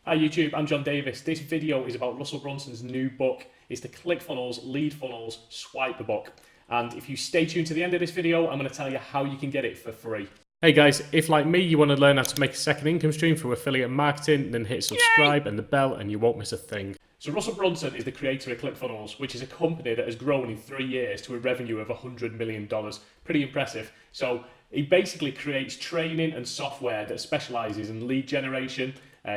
Hi YouTube, I'm John Davis. This video is about Russell Brunson's new book. It's the Clickfunnels Lead Funnels Swipe book. And if you stay tuned to the end of this video, I'm going to tell you how you can get it for free. Hey guys, if like me you want to learn how to make a second income stream through affiliate marketing, then hit subscribe and the bell and you won't miss a thing. So Russell Brunson is the creator of Clickfunnels, which is a company that has grown in 3 years to a revenue of $100 million. Pretty impressive. So he basically creates training and software that specializes in lead generation,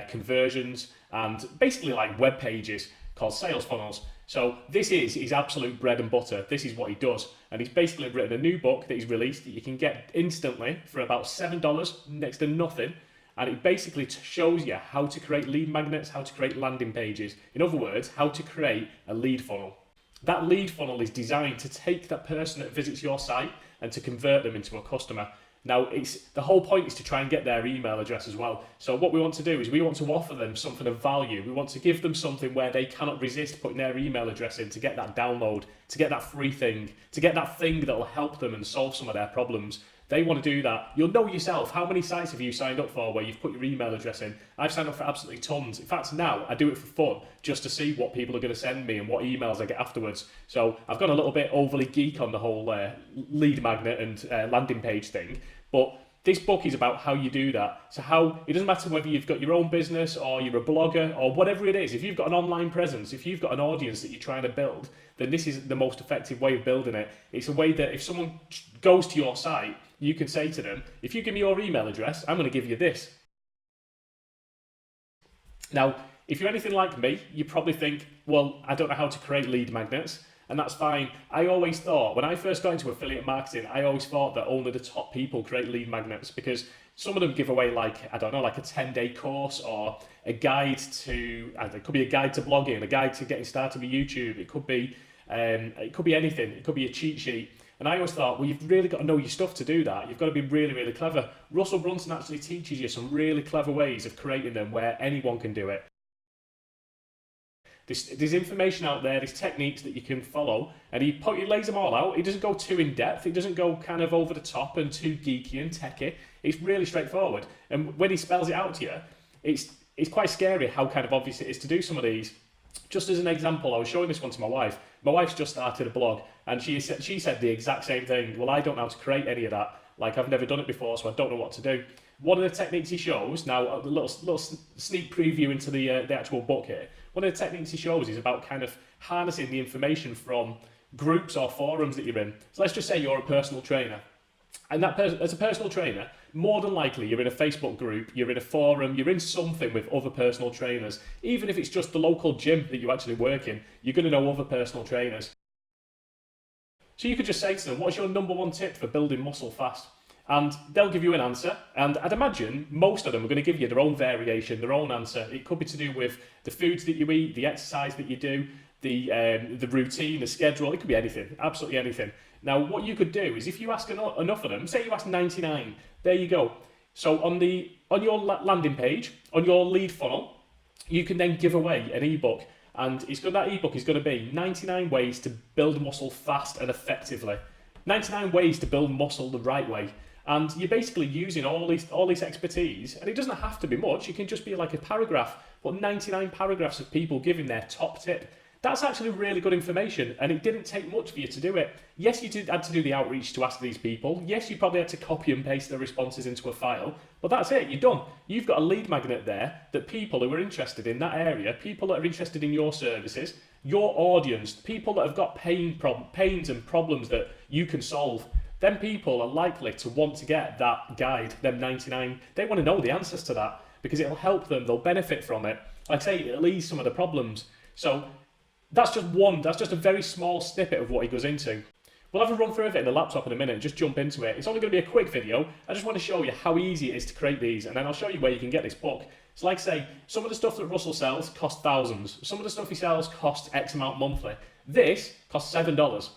conversions, and basically like web pages called sales funnels. So this is his absolute bread and butter. This is what he does. And he's basically written a new book that he's released that you can get instantly for about $7, next to nothing. And it basically shows you how to create lead magnets, how to create landing pages. In other words, how to create a lead funnel. That lead funnel is designed to take that person that visits your site and to convert them into a customer. Now, the whole point is to try and get their email address as well. So what we want to do is we want to offer them something of value. We want to give them something where they cannot resist putting their email address in to get that download, to get that free thing, to get that thing that will help them and solve some of their problems. They want to do that. You'll know yourself. How many sites have you signed up for where you've put your email address in? I've signed up for absolutely tons. In fact, now I do it for fun, just to see what people are going to send me and what emails I get afterwards. So I've gone a little bit overly geek on the whole lead magnet and landing page thing. But this book is about how you do that. So how it doesn't matter whether you've got your own business or you're a blogger or whatever it is. If you've got an online presence, if you've got an audience that you're trying to build, then this is the most effective way of building it. It's a way that if someone goes to your site, you can say to them, if you give me your email address, I'm going to give you this. Now, if you're anything like me, you probably think, well, I don't know how to create lead magnets. And that's fine. I always thought, when I first got into affiliate marketing, I always thought that only the top people create lead magnets because some of them give away like, I don't know, like a 10-day course or a guide to, it could be a guide to blogging, a guide to getting started with YouTube. It could be anything. It could be a cheat sheet. And I always thought, well, you've really got to know your stuff to do that. You've got to be really, really clever. Russell Brunson actually teaches you some really clever ways of creating them where anyone can do it. There's information out there, there's techniques that you can follow, and he lays them all out. He doesn't go too in depth, he doesn't go kind of over the top and too geeky and techy. It's really straightforward. And when he spells it out to you, it's quite scary how kind of obvious it is to do some of these. Just as an example, I was showing this one to my wife. My wife's just started a blog, and she said the exact same thing. Well, I don't know how to create any of that. Like, I've never done it before, so I don't know what to do. One of the techniques he shows, now a little sneak preview into the actual book here. One of the techniques he shows is about kind of harnessing the information from groups or forums that you're in. So let's just say you're a personal trainer. And as a personal trainer, more than likely you're in a Facebook group, you're in a forum, you're in something with other personal trainers. Even if it's just the local gym that you actually work in, you're going to know other personal trainers. So you could just say to them, what's your number one tip for building muscle fast? And they'll give you an answer, and I'd imagine most of them are going to give you their own variation, their own answer. It could be to do with the foods that you eat, the exercise that you do, the routine, the schedule. It could be anything, absolutely anything. Now, what you could do is if you ask enough of them, say you ask 99, there you go. So on your landing page, on your lead funnel, you can then give away an ebook. And that ebook is going to be 99 ways to build muscle fast and effectively. 99 ways to build muscle the right way. And you're basically using all this expertise, and it doesn't have to be much, it can just be like a paragraph, but 99 paragraphs of people giving their top tip. That's actually really good information, and it didn't take much for you to do it. Yes, you had to do the outreach to ask these people. Yes, you probably had to copy and paste their responses into a file, but that's it, you're done. You've got a lead magnet there that people who are interested in that area, people that are interested in your services, your audience, people that have got pains and problems that you can solve, then people are likely to want to get that guide, them 99. They want to know the answers to that because it'll help them, they'll benefit from it. Like I say, it'll ease some of the problems. So that's just a very small snippet of what he goes into. We'll have a run through of it in the laptop in a minute and just jump into it. It's only going to be a quick video. I just want to show you how easy it is to create these, and then I'll show you where you can get this book. So like I say, some of the stuff that Russell sells costs thousands. Some of the stuff he sells costs X amount monthly. This costs $7.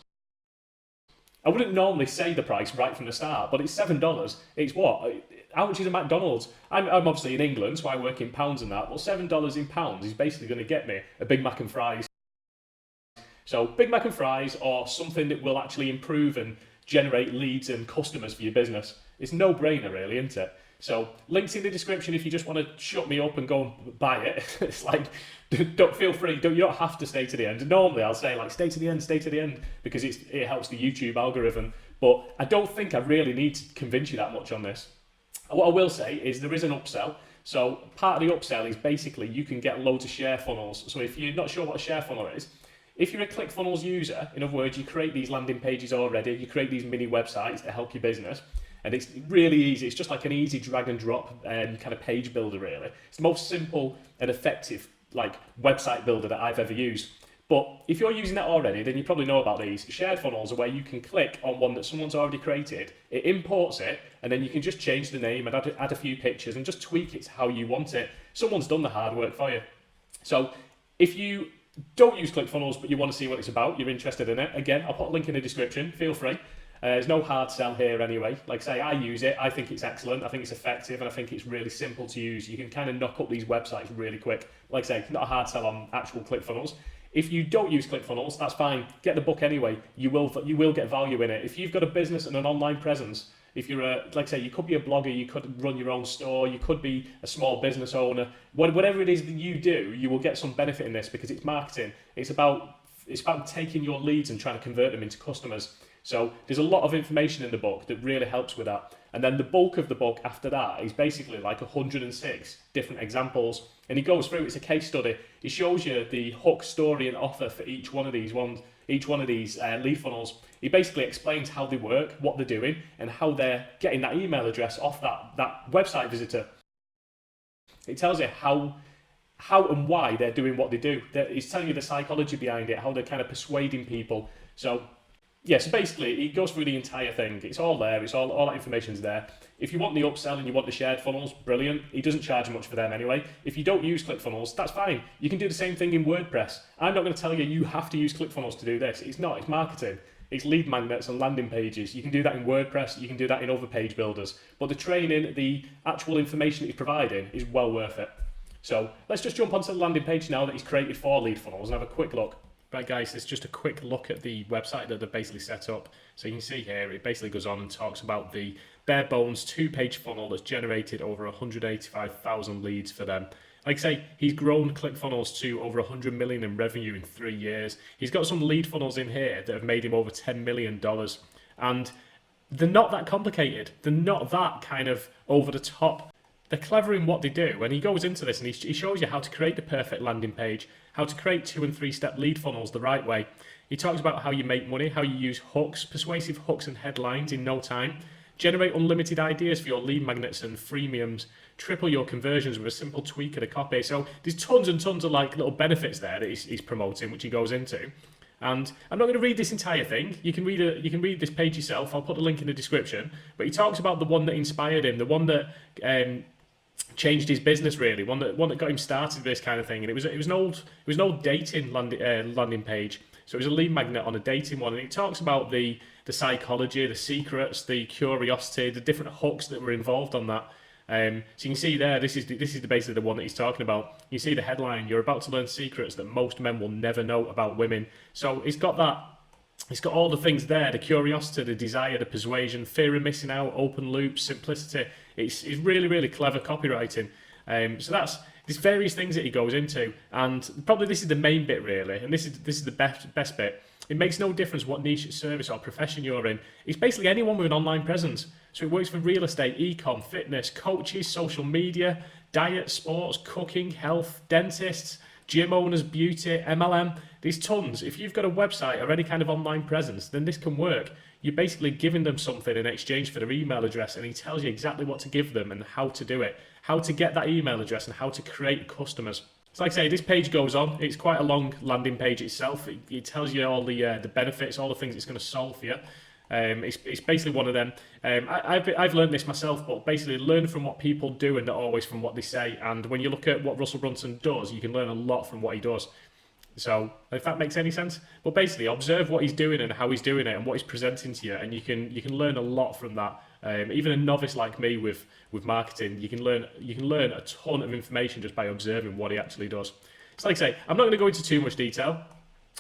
I wouldn't normally say the price right from the start, but it's $7. It's what? How much is a McDonald's? I'm obviously in England, so I work in pounds and that. Well, $7 in pounds is basically going to get me a Big Mac and fries. So Big Mac and fries, or something that will actually improve and generate leads and customers for your business. It's no brainer really, isn't it? So links in the description if you just want to shut me up and go and buy it. It's like, don't feel free. You don't have to stay to the end. Normally I'll say like stay to the end because it helps the YouTube algorithm. But I don't think I really need to convince you that much on this. What I will say is there is an upsell. So part of the upsell is basically you can get loads of share funnels. So if you're not sure what a share funnel is, if you're a Clickfunnels user, in other words, you create these landing pages already, you create these mini websites to help your business, and it's really easy. It's just like an easy drag and drop kind of page builder, really. It's the most simple and effective like website builder that I've ever used. But if you're using that already, then you probably know about these. Shared funnels are where you can click on one that someone's already created, it imports it, and then you can just change the name and add a few pictures and just tweak it to how you want it. Someone's done the hard work for you. So if you don't use ClickFunnels but you want to see what it's about, you're interested in it, again, I'll put a link in the description, feel free. There's no hard sell here anyway. Like I say, I use it, I think it's excellent, I think it's effective, and I think it's really simple to use. You can kind of knock up these websites really quick. Like I say, not a hard sell on actual ClickFunnels. If you don't use ClickFunnels, that's fine. Get the book anyway. You will get value in it. If you've got a business and an online presence, if you're like I say, you could be a blogger, you could run your own store, you could be a small business owner. Whatever it is that you do, you will get some benefit in this because it's marketing. It's about taking your leads and trying to convert them into customers. So there's a lot of information in the book that really helps with that. And then the bulk of the book after that is basically like 106 different examples. And he goes through, it's a case study. He shows you the hook, story and offer for each one of these lead funnels. He basically explains how they work, what they're doing, and how they're getting that email address off that website visitor. It tells you how and why they're doing what they do. He's telling you the psychology behind it, how they're kind of persuading people. So yeah, so basically, he goes through the entire thing. It's all there. It's all that information's there. If you want the upsell and you want the shared funnels, brilliant. He doesn't charge much for them anyway. If you don't use ClickFunnels, that's fine. You can do the same thing in WordPress. I'm not going to tell you you have to use ClickFunnels to do this. It's not. It's marketing. It's lead magnets and landing pages. You can do that in WordPress. You can do that in other page builders. But the training, the actual information that he's providing is well worth it. So let's just jump onto the landing page now that he's created for lead funnels and have a quick look. Right guys, it's just a quick look at the website that they've basically set up. So you can see here, it basically goes on and talks about the bare bones 2-page funnel that's generated over 185,000 leads for them. Like I say, he's grown ClickFunnels to over 100 million in revenue in 3 years. He's got some lead funnels in here that have made him over $10 million. And they're not that complicated. They're not that kind of over the top. They're clever in what they do, and he goes into this and he shows you how to create the perfect landing page, how to create 2- and 3-step lead funnels the right way. He talks about how you make money, how you use hooks, persuasive hooks and headlines in no time, generate unlimited ideas for your lead magnets and freemiums, triple your conversions with a simple tweak of the copy. So there's tons and tons of like little benefits there that he's promoting, which he goes into. And I'm not going to read this entire thing. You can read this page yourself. I'll put the link in the description. But he talks about the one that inspired him, the one that changed his business really, one that got him started with this kind of thing. And it was an old dating landing page. So it was a lead magnet on a dating one, and it talks about the psychology, the secrets, the curiosity, the different hooks that were involved on that. So you can see there, this is basically the one that he's talking about. You see the headline: "You're about to learn secrets that most men will never know about women." So it's got that. It's got all the things there: the curiosity, the desire, the persuasion, fear of missing out, open loop, simplicity. It's really, really clever copywriting. So there's various things that he goes into, and probably this is the main bit really, and this is the best bit. It makes no difference what niche, service or profession you're in. It's basically anyone with an online presence. So it works for real estate, ecom, fitness, coaches, social media, diet, sports, cooking, health, dentists, gym owners, beauty, MLM. There's tons. If you've got a website or any kind of online presence, then this can work. You're basically giving them something in exchange for their email address, and he tells you exactly what to give them and how to do it, how to get that email address and how to create customers. So like I say, this page goes on. It's quite a long landing page itself. It tells you all the benefits, all the things it's going to solve for you. It's basically one of them. I've learned this myself, but basically learn from what people do and not always from what they say. And when you look at what Russell Brunson does, you can learn a lot from what he does. So if that makes any sense, but basically observe what he's doing and how he's doing it and what he's presenting to you, and you can learn a lot from that. Even a novice like me with marketing, you can learn a ton of information just by observing what he actually does. It's like I say, I'm not going to go into too much detail.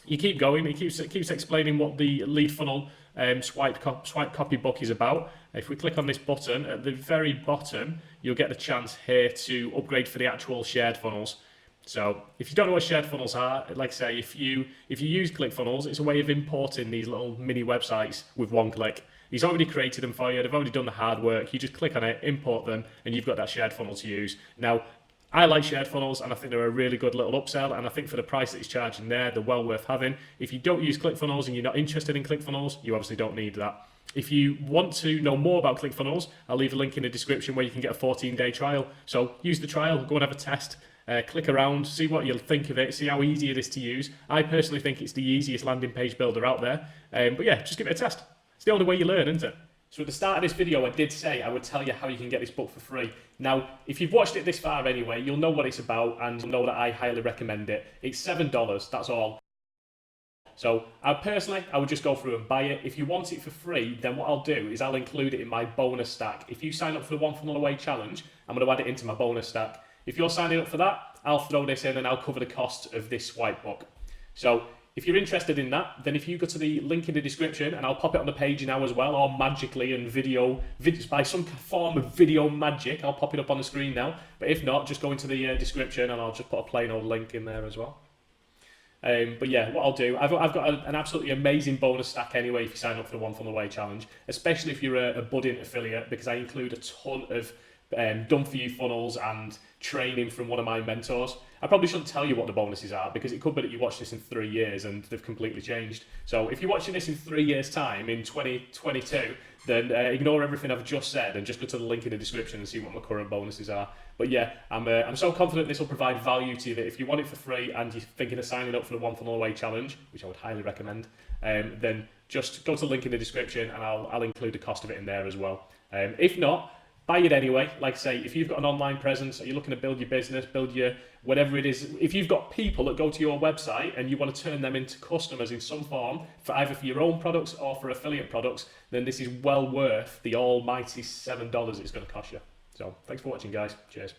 You keep going. He keeps explaining what the lead funnel swipe copy book is about. If we click on this button, at the very bottom, you'll get the chance here to upgrade for the actual shared funnels. So if you don't know what shared funnels are, like I say, if you use Clickfunnels, it's a way of importing these little mini websites with one click. He's already created them for you, they've already done the hard work, you just click on it, import them, and you've got that shared funnel to use. Now, I like shared funnels and I think they're a really good little upsell, and I think for the price that he's charging there, they're well worth having. If you don't use ClickFunnels and you're not interested in ClickFunnels, you obviously don't need that. If you want to know more about ClickFunnels, I'll leave a link in the description where you can get a 14-day trial. So use the trial, go and have a test, click around, see what you'll think of it, see how easy it is to use. I personally think it's the easiest landing page builder out there. But yeah, just give it a test. It's the only way you learn, isn't it? So at the start of this video, I did say I would tell you how you can get this book for free. Now, if you've watched it this far anyway, you'll know what it's about and you'll know that I highly recommend it. It's $7, that's all. So I would just go through and buy it. If you want it for free, then what I'll do is I'll include it in my bonus stack. If you sign up for the One Funnel Away challenge, I'm going to add it into my bonus stack. If you're signing up for that, I'll throw this in and I'll cover the cost of this swipe book. So if you're interested in that, then if you go to the link in the description, and I'll pop it on the page now as well, or magically and by some form of video magic, I'll pop it up on the screen now. But if not, just go into the description and I'll just put a plain old link in there as well. But yeah, what I'll do, I've got an absolutely amazing bonus stack anyway if you sign up for the One Funnel Away challenge, especially if you're a budding affiliate, because I include a ton of done for you funnels and training from one of my mentors. I probably shouldn't tell you what the bonuses are because it could be that you watch this in 3 years and they've completely changed. So if you're watching this in 3 years time in 2022, then ignore everything I've just said and just go to the link in the description and see what my current bonuses are. But yeah, I'm so confident this will provide value to you that if you want it for free and you're thinking of signing up for the One Funnel Away challenge, which I would highly recommend, then just go to the link in the description and I'll include the cost of it in there as well. If not, buy it anyway. Like I say, if you've got an online presence, or you're looking to build your business, build your whatever it is, if you've got people that go to your website and you want to turn them into customers in some form, for either for your own products or for affiliate products, then this is well worth the almighty $7 it's going to cost you. So thanks for watching, guys. Cheers.